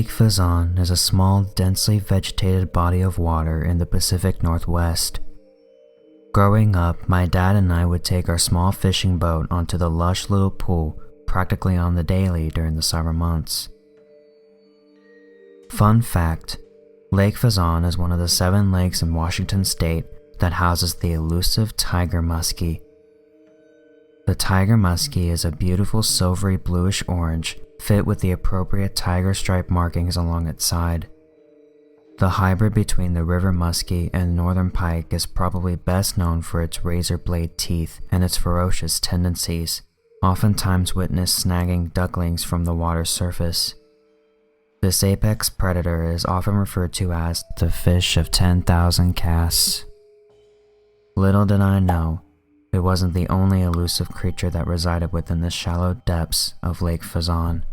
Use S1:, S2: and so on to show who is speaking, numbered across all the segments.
S1: Lake Fazon is a small, densely vegetated body of water in the Pacific Northwest. Growing up, my dad and I would take our small fishing boat onto the lush little pool practically on the daily during the summer months. Fun fact, Lake Fazon is one of the 7 lakes in Washington state that houses the elusive tiger muskie. The tiger muskie is a beautiful silvery bluish orange fit with the appropriate tiger stripe markings along its side. The hybrid between the river muskie and northern pike is probably best known for its razor blade teeth and its ferocious tendencies, oftentimes witnessed snagging ducklings from the water's surface. This apex predator is often referred to as the fish of 10,000 casts. Little did I know, it wasn't the only elusive creature that resided within the shallow depths of Lake Fazon.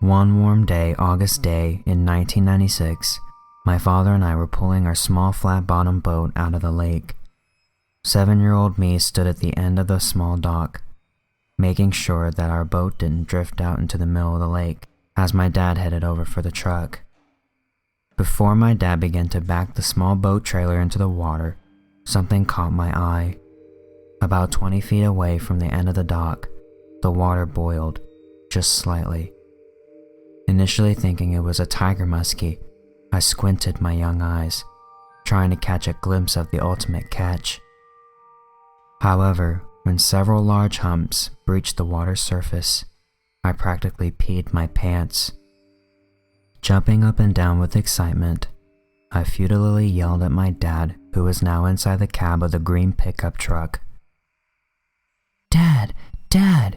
S1: One warm day, August day in 1996, my father and I were pulling our small flat-bottomed boat out of the lake. 7-year-old me stood at the end of the small dock, making sure that our boat didn't drift out into the middle of the lake as my dad headed over for the truck. Before my dad began to back the small boat trailer into the water, something caught my eye. About 20 feet away from the end of the dock, the water boiled, just slightly. Initially thinking it was a tiger muskie, I squinted my young eyes, trying to catch a glimpse of the ultimate catch. However, when several large humps breached the water's surface, I practically peed my pants. Jumping up and down with excitement, I futilely yelled at my dad, who was now inside the cab of the green pickup truck. "Dad, Dad,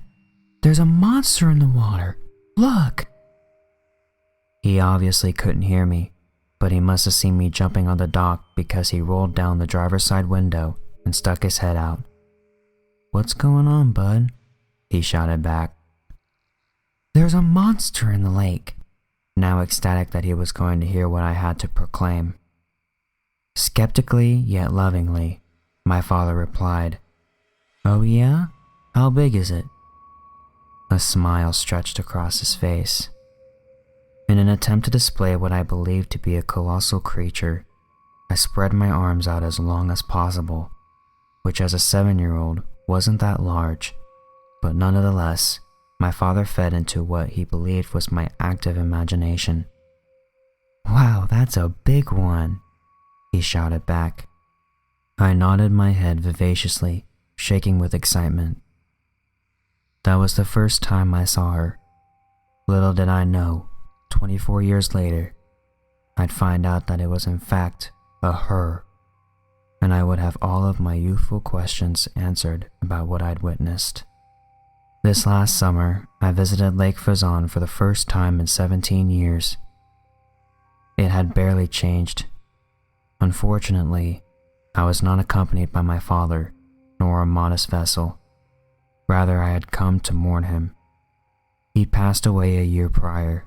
S1: there's a monster in the water, look!" He obviously couldn't hear me, but he must have seen me jumping on the dock because he rolled down the driver's side window and stuck his head out. "What's going on, bud?" he shouted back. "There's a monster in the lake," now ecstatic that he was going to hear what I had to proclaim. Skeptically yet lovingly, my father replied, "Oh yeah? How big is it?" A smile stretched across his face. In an attempt to display what I believed to be a colossal creature, I spread my arms out as long as possible, which as a 7-year-old wasn't that large, but nonetheless, my father fed into what he believed was my active imagination. "Wow, that's a big one," he shouted back. I nodded my head vivaciously, shaking with excitement. That was the first time I saw her. Little did I know, 24 years later, I'd find out that it was in fact a her, and I would have all of my youthful questions answered about what I'd witnessed. This last summer, I visited Lake Fazon for the first time in 17 years. It had barely changed. Unfortunately, I was not accompanied by my father, nor a modest vessel. Rather, I had come to mourn him. He'd passed away a year prior.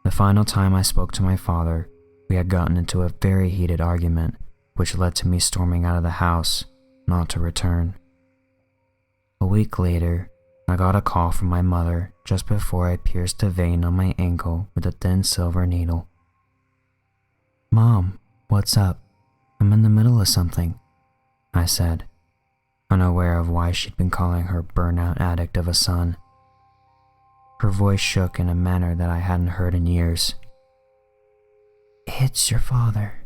S1: The final time I spoke to my father, we had gotten into a very heated argument, which led to me storming out of the house, not to return. A week later, I got a call from my mother just before I pierced a vein on my ankle with a thin silver needle. "Mom, what's up? I'm in the middle of something," I said, unaware of why she'd been calling her burnout addict of a son. Her voice shook in a manner that I hadn't heard in years. "It's your father.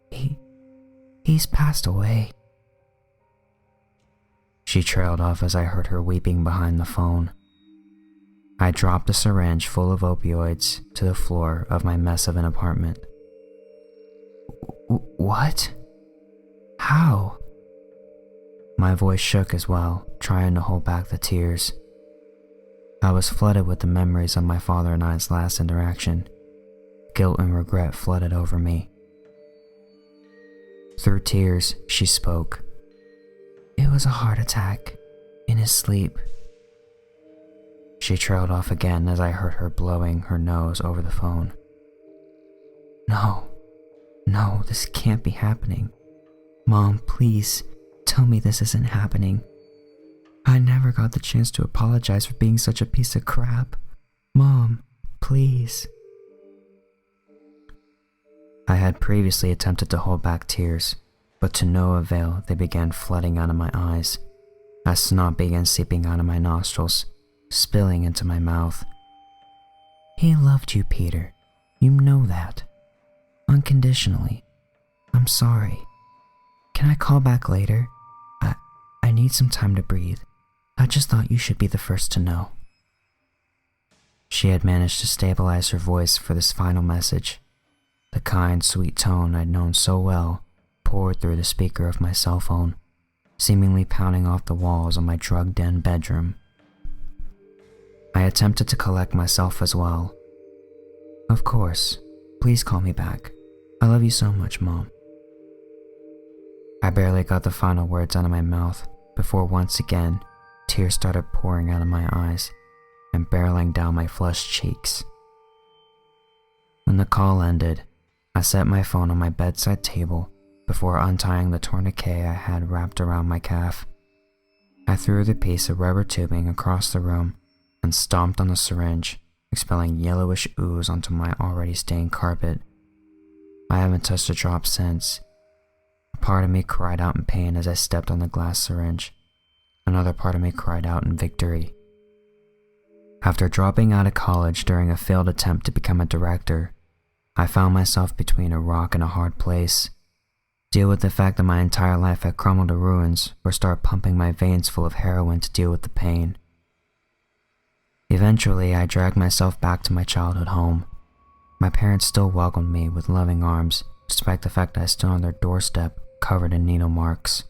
S1: He's passed away." She trailed off as I heard her weeping behind the phone. I dropped a syringe full of opioids to the floor of my mess of an apartment. "What? How?" My voice shook as well, trying to hold back the tears. I was flooded with the memories of my father and I's last interaction. Guilt and regret flooded over me. Through tears, she spoke. "It was a heart attack, in his sleep." She trailed off again as I heard her blowing her nose over the phone. No, this can't be happening. Mom, please, tell me this isn't happening. I never got the chance to apologize for being such a piece of crap. Mom, please." I had previously attempted to hold back tears, but to no avail. They began flooding out of my eyes, as snot began seeping out of my nostrils, spilling into my mouth. "He loved you, Peter. You know that. Unconditionally. I'm sorry. Can I call back later? I need some time to breathe. I just thought you should be the first to know." She had managed to stabilize her voice for this final message. The kind, sweet tone I'd known so well poured through the speaker of my cell phone, seemingly pounding off the walls of my drugged-in bedroom. I attempted to collect myself as well. "Of course. Please call me back. I love you so much, Mom." I barely got the final words out of my mouth before once again tears started pouring out of my eyes and barreling down my flushed cheeks. When the call ended, I set my phone on my bedside table before untying the tourniquet I had wrapped around my calf. I threw the piece of rubber tubing across the room and stomped on the syringe, expelling yellowish ooze onto my already stained carpet. I haven't touched a drop since. A part of me cried out in pain as I stepped on the glass syringe. Another part of me cried out in victory. After dropping out of college during a failed attempt to become a director, I found myself between a rock and a hard place. Deal with the fact that my entire life had crumbled to ruins, or start pumping my veins full of heroin to deal with the pain. Eventually, I dragged myself back to my childhood home. My parents still welcomed me with loving arms, despite the fact I stood on their doorstep covered in needle marks.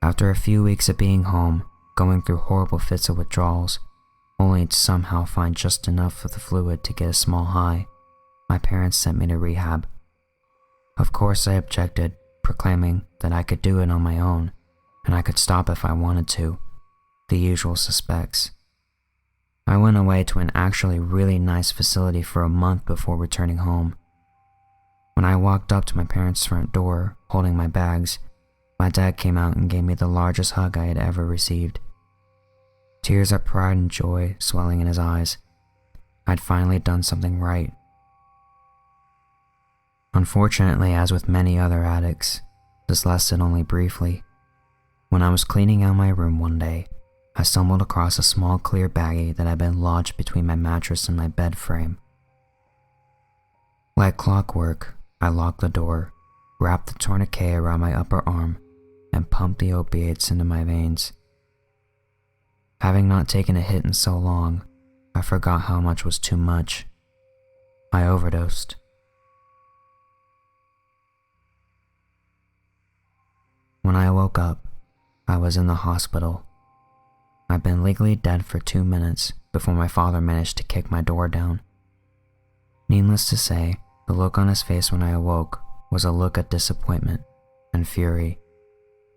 S1: After a few weeks of being home, going through horrible fits of withdrawals, only to somehow find just enough of the fluid to get a small high, my parents sent me to rehab. Of course I objected, proclaiming that I could do it on my own, and I could stop if I wanted to. The usual suspects. I went away to an actually really nice facility for a month before returning home. When I walked up to my parents' front door, holding my bags, my dad came out and gave me the largest hug I had ever received. Tears of pride and joy swelling in his eyes. I'd finally done something right. Unfortunately, as with many other addicts, this lasted only briefly. When I was cleaning out my room one day, I stumbled across a small clear baggie that had been lodged between my mattress and my bed frame. Like clockwork, I locked the door, wrapped the tourniquet around my upper arm, and pumped the opiates into my veins. Having not taken a hit in so long, I forgot how much was too much. I overdosed. When I woke up, I was in the hospital. I'd been legally dead for 2 minutes before my father managed to kick my door down. Needless to say, the look on his face when I awoke was a look of disappointment and fury,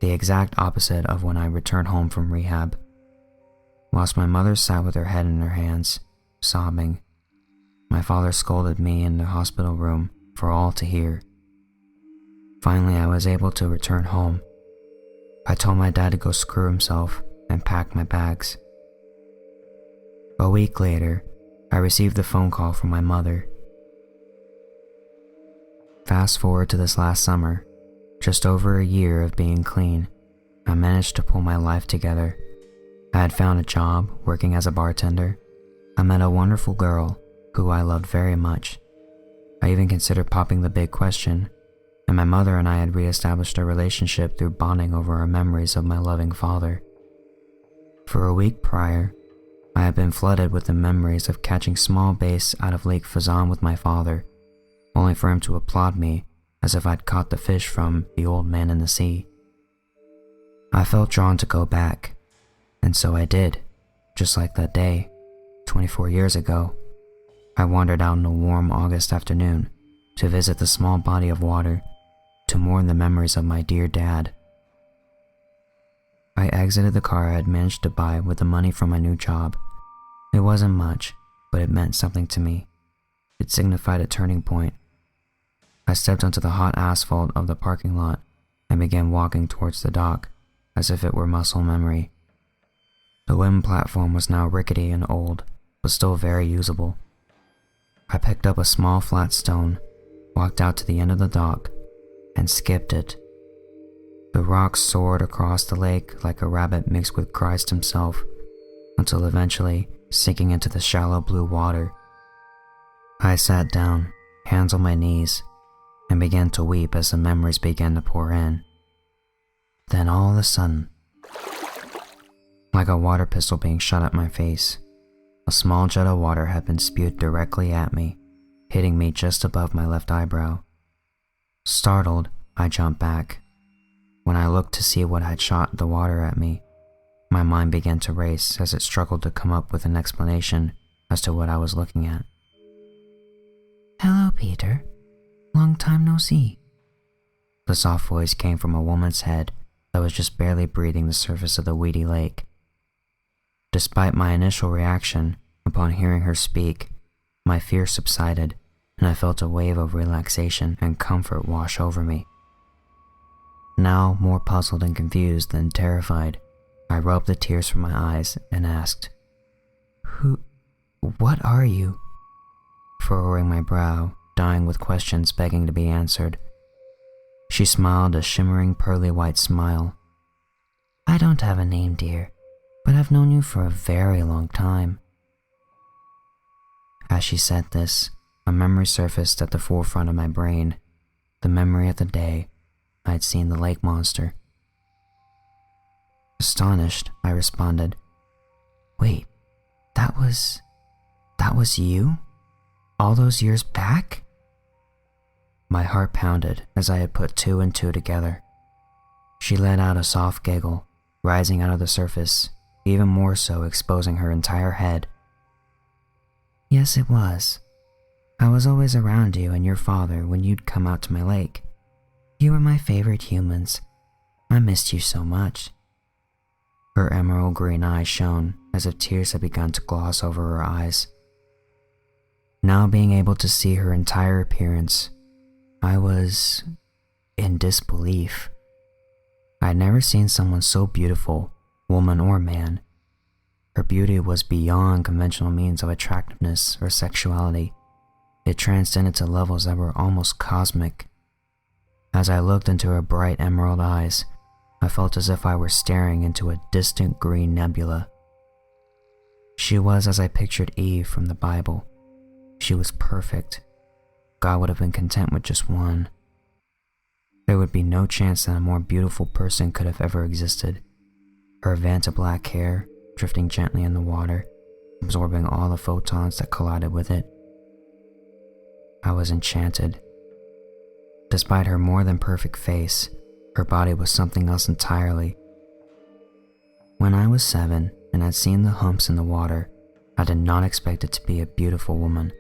S1: the exact opposite of when I returned home from rehab. Whilst my mother sat with her head in her hands, sobbing, my father scolded me in the hospital room for all to hear. Finally, I was able to return home. I told my dad to go screw himself and pack my bags. A week later, I received a phone call from my mother. Fast forward to this last summer, just over a year of being clean, I managed to pull my life together. I had found a job working as a bartender. I met a wonderful girl who I loved very much. I even considered popping the big question, and my mother and I had reestablished a relationship through bonding over our memories of my loving father. For a week prior, I had been flooded with the memories of catching small bass out of Lake Fazon with my father, only for him to applaud me as if I'd caught the fish from the old man in the sea. I felt drawn to go back, and so I did, just like that day, 24 years ago. I wandered out in a warm August afternoon to visit the small body of water, to mourn the memories of my dear dad. I exited the car I had managed to buy with the money from my new job. It wasn't much, but it meant something to me. It signified a turning point. I stepped onto the hot asphalt of the parking lot and began walking towards the dock, as if it were muscle memory. The wooden platform was now rickety and old, but still very usable. I picked up a small flat stone, walked out to the end of the dock, and skipped it. The rock soared across the lake like a rabbit mixed with Christ himself, until eventually sinking into the shallow blue water. I sat down, hands on my knees, and began to weep as the memories began to pour in. Then all of a sudden, like a water pistol being shot at my face, a small jet of water had been spewed directly at me, hitting me just above my left eyebrow. Startled, I jumped back. When I looked to see what had shot the water at me, my mind began to race as it struggled to come up with an explanation as to what I was looking at. "Hello, Peter. Long time no see." The soft voice came from a woman's head that was just barely breathing the surface of the weedy lake. Despite my initial reaction upon hearing her speak, my fear subsided and I felt a wave of relaxation and comfort wash over me. Now more puzzled and confused than terrified, I rubbed the tears from my eyes and asked, What are you?" Furrowing my brow, dying with questions begging to be answered. She smiled a shimmering pearly white smile. "I don't have a name, dear, but I've known you for a very long time." As she said this, a memory surfaced at the forefront of my brain, the memory of the day I had seen the lake monster. Astonished, I responded, "Wait, that was you? All those years back?" My heart pounded as I had put two and two together. She let out a soft giggle, rising out of the surface, even more so exposing her entire head. "Yes, it was. I was always around you and your father when you'd come out to my lake. You were my favorite humans. I missed you so much." Her emerald green eyes shone as if tears had begun to gloss over her eyes. Now being able to see her entire appearance, I was in disbelief. I had never seen someone so beautiful, woman or man. Her beauty was beyond conventional means of attractiveness or sexuality. It transcended to levels that were almost cosmic. As I looked into her bright emerald eyes, I felt as if I were staring into a distant green nebula. She was as I pictured Eve from the Bible. She was perfect. God would have been content with just one. There would be no chance that a more beautiful person could have ever existed. Her Vanta black hair drifting gently in the water, absorbing all the photons that collided with it. I was enchanted. Despite her more than perfect face, her body was something else entirely. When I was 7 and had seen the humps in the water, I did not expect it to be a beautiful woman.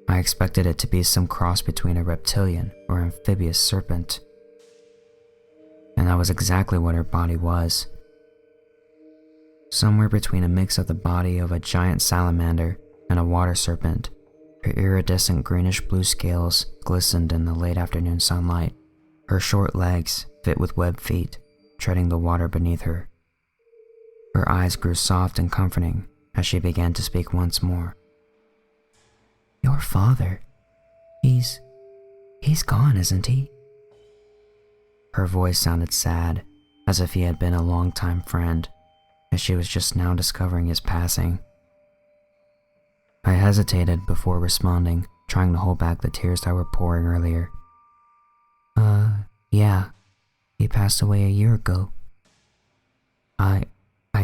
S1: I expected it to be some cross between a reptilian or amphibious serpent. And that was exactly what her body was. Somewhere between a mix of the body of a giant salamander and a water serpent, her iridescent greenish-blue scales glistened in the late afternoon sunlight, her short legs fit with webbed feet, treading the water beneath her. Her eyes grew soft and comforting as she began to speak once more. "Your father, he's gone, isn't he?" Her voice sounded sad, as if he had been a long-time friend, as she was just now discovering his passing. I hesitated before responding, trying to hold back the tears that were pouring earlier. Yeah, he passed away a year ago. I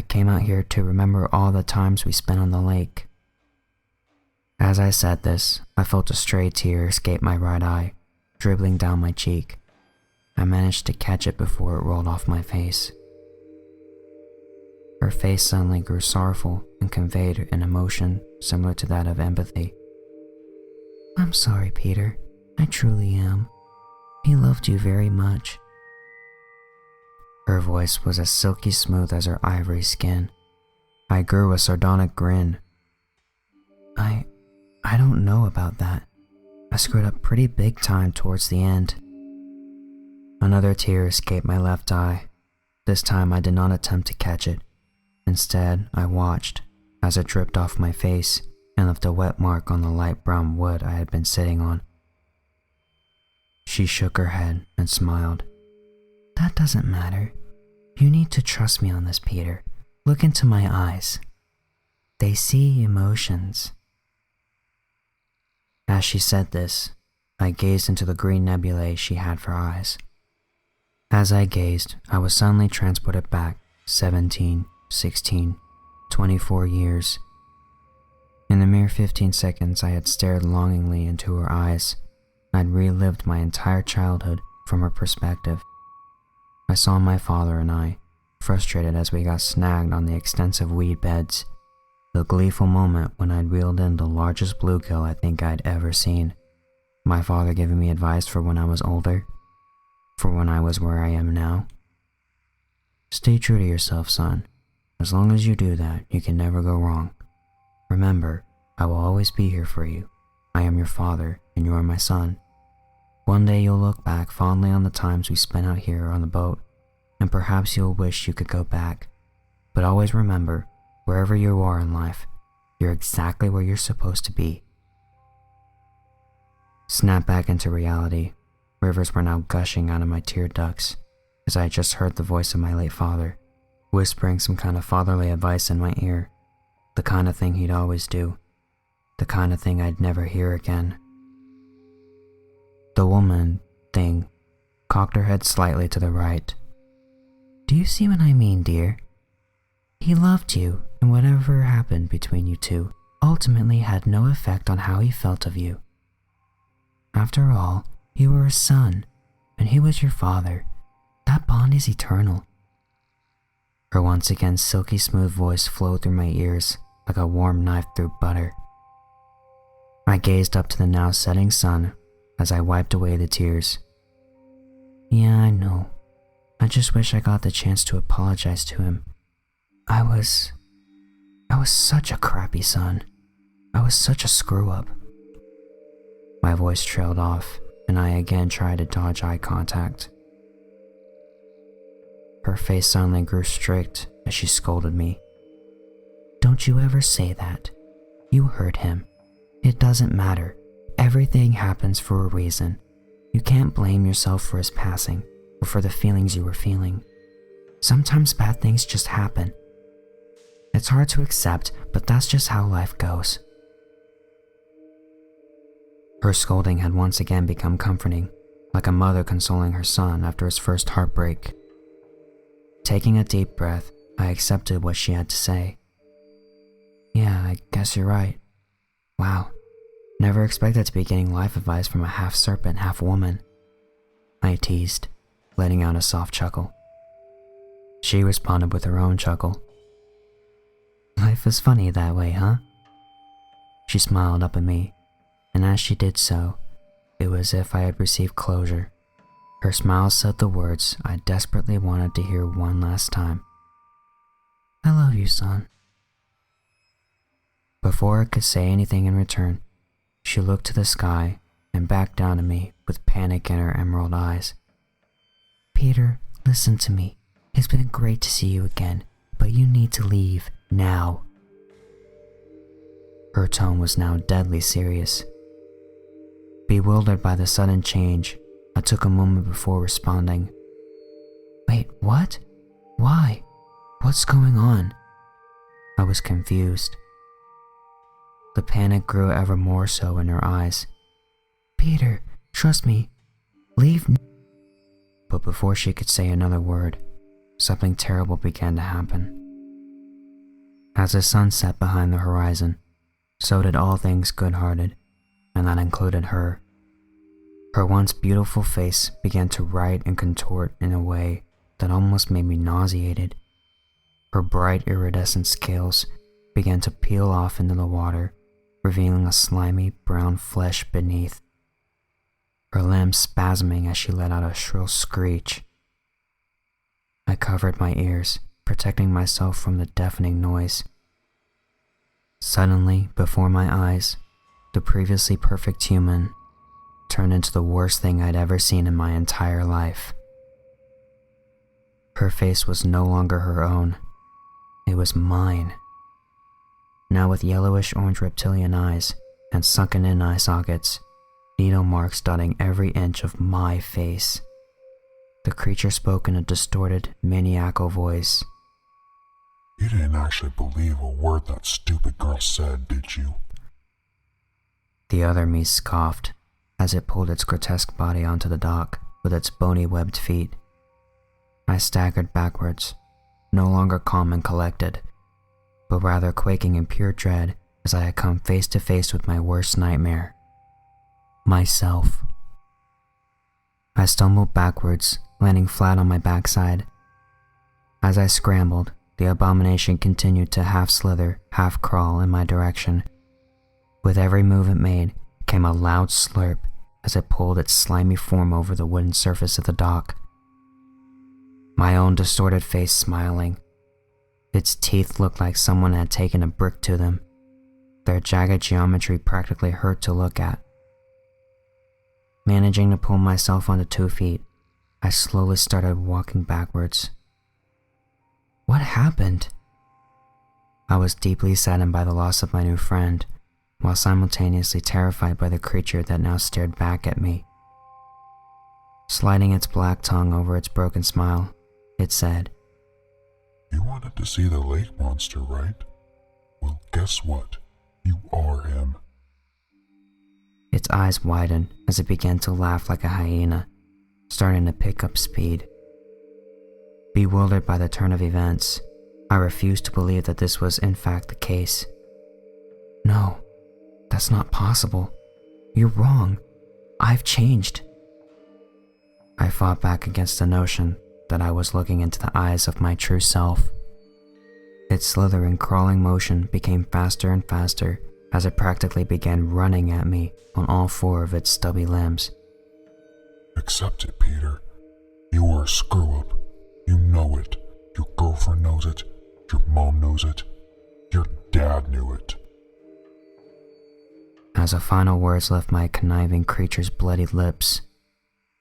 S1: came out here to remember all the times we spent on the lake." As I said this, I felt a stray tear escape my right eye, dribbling down my cheek. I managed to catch it before it rolled off my face. Her face suddenly grew sorrowful and conveyed an emotion similar to that of empathy. "I'm sorry, Peter. I truly am. He loved you very much." Her voice was as silky smooth as her ivory skin. I grew a sardonic grin. I don't know about that. I screwed up pretty big time towards the end." Another tear escaped my left eye. This time I did not attempt to catch it. Instead, I watched as it dripped off my face and left a wet mark on the light brown wood I had been sitting on. She shook her head and smiled. "That doesn't matter. You need to trust me on this, Peter. Look into my eyes. They see emotions." As she said this, I gazed into the green nebulae she had for eyes. As I gazed, I was suddenly transported back 17, 16, 24 years. In the mere 15 seconds I had stared longingly into her eyes, I'd relived my entire childhood from her perspective. I saw my father and I, frustrated as we got snagged on the extensive weed beds, the gleeful moment when I'd reeled in the largest bluegill I think I'd ever seen, my father giving me advice for when I was older, for when I was where I am now. "Stay true to yourself, son. As long as you do that, you can never go wrong. Remember, I will always be here for you. I am your father, and you are my son. One day you'll look back fondly on the times we spent out here on the boat, and perhaps you'll wish you could go back. But always remember, wherever you are in life, you're exactly where you're supposed to be." Snapped back into reality, rivers were now gushing out of my tear ducts, as I had just heard the voice of my late father, whispering some kind of fatherly advice in my ear, the kind of thing he'd always do, the kind of thing I'd never hear again. The woman thing cocked her head slightly to the right. "Do you see what I mean, dear? He loved you, and whatever happened between you two ultimately had no effect on how he felt of you. After all, you were his son, and he was your father. That bond is eternal." Her once again silky smooth voice flowed through my ears like a warm knife through butter. I gazed up to the now setting sun as I wiped away the tears. "Yeah, I know. I just wish I got the chance to apologize to him. I was such a crappy son. I was such a screw-up." My voice trailed off, and I again tried to dodge eye contact. Her face suddenly grew strict as she scolded me. "Don't you ever say that. You hurt him. It doesn't matter. Everything happens for a reason. You can't blame yourself for his passing or for the feelings you were feeling. Sometimes bad things just happen. It's hard to accept, but that's just how life goes." Her scolding had once again become comforting, like a mother consoling her son after his first heartbreak. Taking a deep breath, I accepted what she had to say. "Yeah, I guess you're right. Wow, never expected to be getting life advice from a half-serpent, half-woman," I teased, letting out a soft chuckle. She responded with her own chuckle. "Life is funny that way, huh?" She smiled up at me, and as she did so, it was as if I had received closure. Her smile said the words I desperately wanted to hear one last time. "I love you, son." Before I could say anything in return, she looked to the sky and back down at me with panic in her emerald eyes. "Peter, listen to me. It's been great to see you again, but you need to leave now." Her tone was now deadly serious. Bewildered by the sudden change, I took a moment before responding. "Wait, what? Why? What's going on?" I was confused. The panic grew ever more so in her eyes. "Peter, trust me. Leave now." But before she could say another word, something terrible began to happen. As the sun set behind the horizon, so did all things good-hearted, and that included her. Her once beautiful face began to writhe and contort in a way that almost made me nauseated. Her bright iridescent scales began to peel off into the water, revealing a slimy brown flesh beneath. Her limbs spasming as she let out a shrill screech. I covered my ears, protecting myself from the deafening noise. Suddenly, before my eyes, the previously perfect human turned into the worst thing I'd ever seen in my entire life. Her face was no longer her own. It was mine. now with yellowish-orange reptilian eyes and sunken-in eye sockets, needle marks dotting every inch of my face. The creature spoke in a distorted, maniacal voice.
S2: "You didn't actually believe a word that stupid girl said, did you?"
S1: The other me scoffed as it pulled its grotesque body onto the dock with its bony webbed feet. I staggered backwards, no longer calm and collected, but rather quaking in pure dread as I had come face to face with my worst nightmare. Myself. I stumbled backwards, landing flat on my backside. As I scrambled, the abomination continued to half slither, half crawl in my direction. With every move it made came a loud slurp as it pulled its slimy form over the wooden surface of the dock. My own distorted face smiling. Its teeth looked like someone had taken a brick to them. Their jagged geometry practically hurt to look at. Managing to pull myself onto 2 feet, I slowly started walking backwards. What happened? I was deeply saddened by the loss of my new friend, while simultaneously terrified by the creature that now stared back at me. Sliding its black tongue over its broken smile, it said,
S2: "You wanted to see the lake monster, right? Well, guess what? You are him."
S1: Its eyes widened as it began to laugh like a hyena, starting to pick up speed. Bewildered by the turn of events, I refused to believe that this was in fact the case. No, that's not possible. You're wrong. I've changed. I fought back against the notion that I was looking into the eyes of my true self. Its slithering, crawling motion became faster and faster as it practically began running at me on all 4 of its stubby limbs.
S2: "Accept it, Peter. You were a screw-up. You know it. Your girlfriend knows it. Your mom knows it. Your dad knew it."
S1: As the final words left my conniving creature's bloody lips,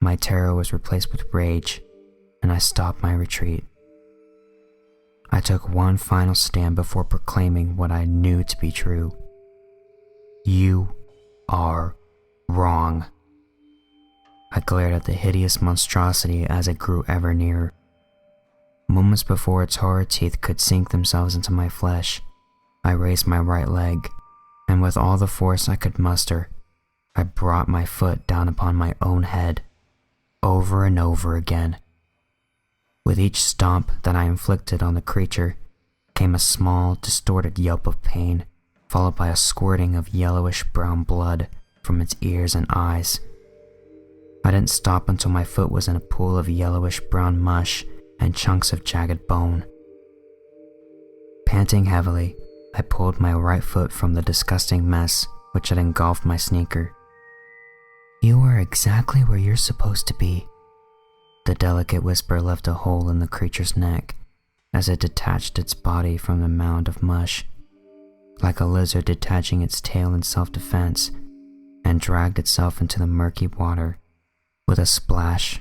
S1: my terror was replaced with rage, and I stopped my retreat. I took one final stand before proclaiming what I knew to be true. You are wrong. I glared at the hideous monstrosity as it grew ever nearer. Moments before its horrid teeth could sink themselves into my flesh, I raised my right leg, and with all the force I could muster, I brought my foot down upon my own head, over and over again. With each stomp that I inflicted on the creature came a small, distorted yelp of pain, followed by a squirting of yellowish-brown blood from its ears and eyes. I didn't stop until my foot was in a pool of yellowish-brown mush and chunks of jagged bone. Panting heavily, I pulled my right foot from the disgusting mess which had engulfed my sneaker. "You are exactly where you're supposed to be." The delicate whisper left a hole in the creature's neck as it detached its body from the mound of mush, like a lizard detaching its tail in self-defense, and dragged itself into the murky water with a splash.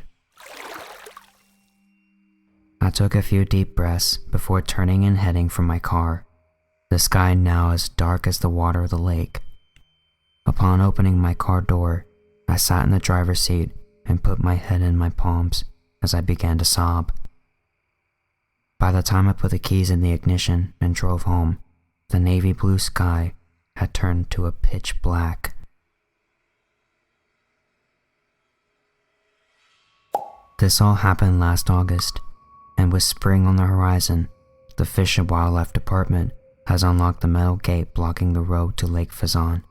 S1: I took a few deep breaths before turning and heading for my car, the sky now as dark as the water of the lake. Upon opening my car door, I sat in the driver's seat and put my head in my palms as I began to sob. By the time I put the keys in the ignition and drove home, the navy blue sky had turned to a pitch black. This all happened last August, and with spring on the horizon, the Fish and Wildlife Department has unlocked the metal gate blocking the road to Lake Fazon.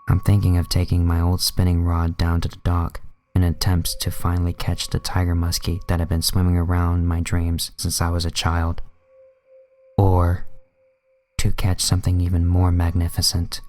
S1: I'm thinking of taking my old spinning rod down to the dock in attempts to finally catch the tiger muskie that had been swimming around my dreams since I was a child. Or to catch something even more magnificent.